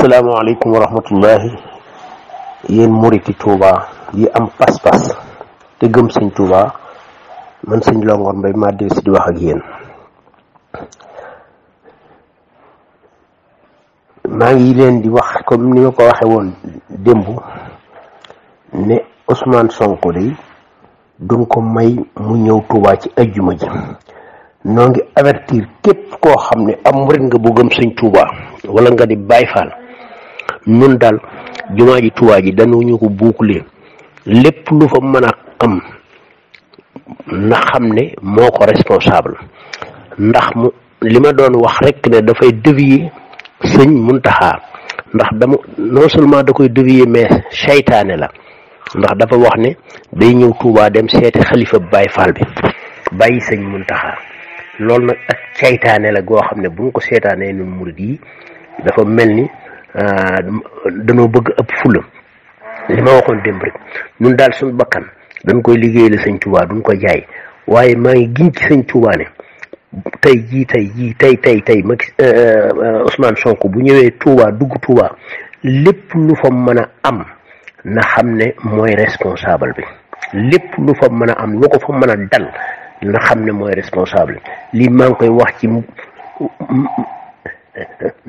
asalaamaaleykum wa rahmatullahi yéen muriti Touba yi am pas-pas te gëm sëñ Touba man sëñ Longoor Mbay maa del si di wax ak yéen. maa ngi leen di wax comme ni ma ko waxe woon démb ne Ousmane Sonko de duñ ko may mu ñëw Touba ci ajjuma ji. noo ngi avertir képp koo xam ne am murit nga bu gëm sëñ Touba wala nga di Baay Faal ñun daal jumaa ji Touba ji dañu ko boucler lépp lu fa mën a am na xam ne moo ko responsable ndax mu li ma doon wax rek ne dafay dévier sëñ Muntaxa ndax dama non seulement da koy dévier mais seytaane la ndax dafa wax ne day ñëw Touba dem seeti xalifa Baay Faal bi bàyyi sëñ Muntaxa loolu nag ak seytaane la goo xam ne bu ñu ko seetaanee ñun murid yi dafa mel ni danoo bëgg ëpp fula li ma waxoon démb rek ñun daal suñu bakkan dañ koy liggéey la sëñ Touba duñ ko jaay waaye maa ngi giñ ci sëñ Touba ne tey ma Ousmane Sonko bu ñëwee Touba dugg Touba lépp lu fa mën a am na xam ne mooy responsable bi lépp lu fa mën a am lu ko fa mën a dal na xam ne mooy responsable lii maa ngi koy wax ci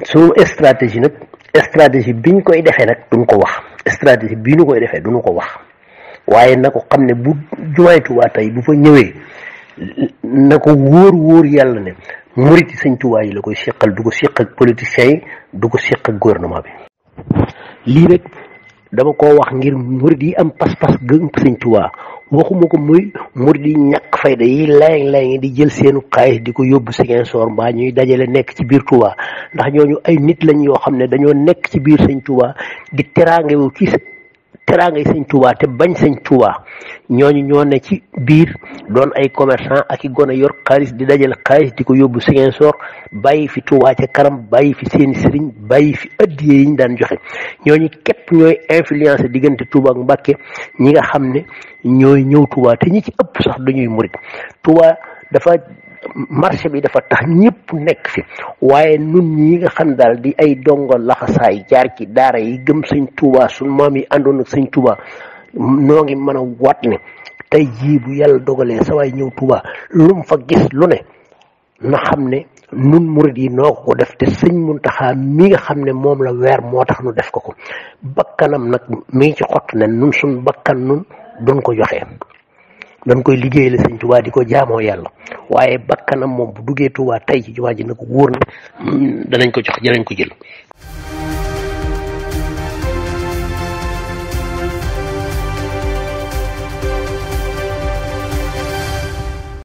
suñu stratégie nag stratégie biñ koy defee nag duñ ko wax stratégie bii ñu koy defee duñu ko wax waaye na ko xam ne bu jumaay Touba tey bu fa ñëwee na ko wóor yàlla ne murit yi sëñ Touba yi la koy seqal du ko seq ak politiciens yi du ko seq ak gouvernement bi. lii nag dama koo wax ngir murit yi am pas-pas gëm sëñ Touba waxuma ko muy murit yi ñàkk fayda yi layang di jël seenu xaalis di ko yóbbu Ziguinchor mbaa ñuy dajale nekk ci biir Touba ndax ñooñu ay nit lañ yoo xam ne dañoo nekk ci biir sëñ Touba di teraangewu ci teraangay sëñ Touba te bañ sëñ Touba ñooñu ñoo ne ci biir doon ay commerçant ak i gone yor xaalis di dajale xaalis di ko yóbbu Ziguinchor bàyyi fi Touba ca kanam bàyyi fi seeni sëriñ bàyyi fi addiye yi ñu daan joxe ñooñu képp ñooy influencé diggante Touba ak Mbàkke ñi nga xam ne ñooy ñëw Touba te ñi ci ëpp sax dañuy murit Touba dafa marché bi dafa tax ñëpp nekk fi waaye nun ñi nga xam daal di ay dongo laxasaay jaar ci daara yi gëm sëñ Touba suñ maam yi àndoon ak sëñ Touba noo ngi mën a waat ne tey jii bu yàlla dogalee sa waay ñëw Touba lu mu fa gis lu ne na xam ne nun murid yi noo ko def te sëñ Muntaxa mi nga xam ne moom la weer moo tax nu def ko bakkanam nag mi ngi ci xott ne nun suñ bakkan nun duñ ko joxe dañ koy liggéey la sëñ Touba di ko jaamoo yàlla waaye bakkanam moom bu duggee Touba tey ci jumaa ji na ko wóor ne danañ ko jox jëlañ ko jël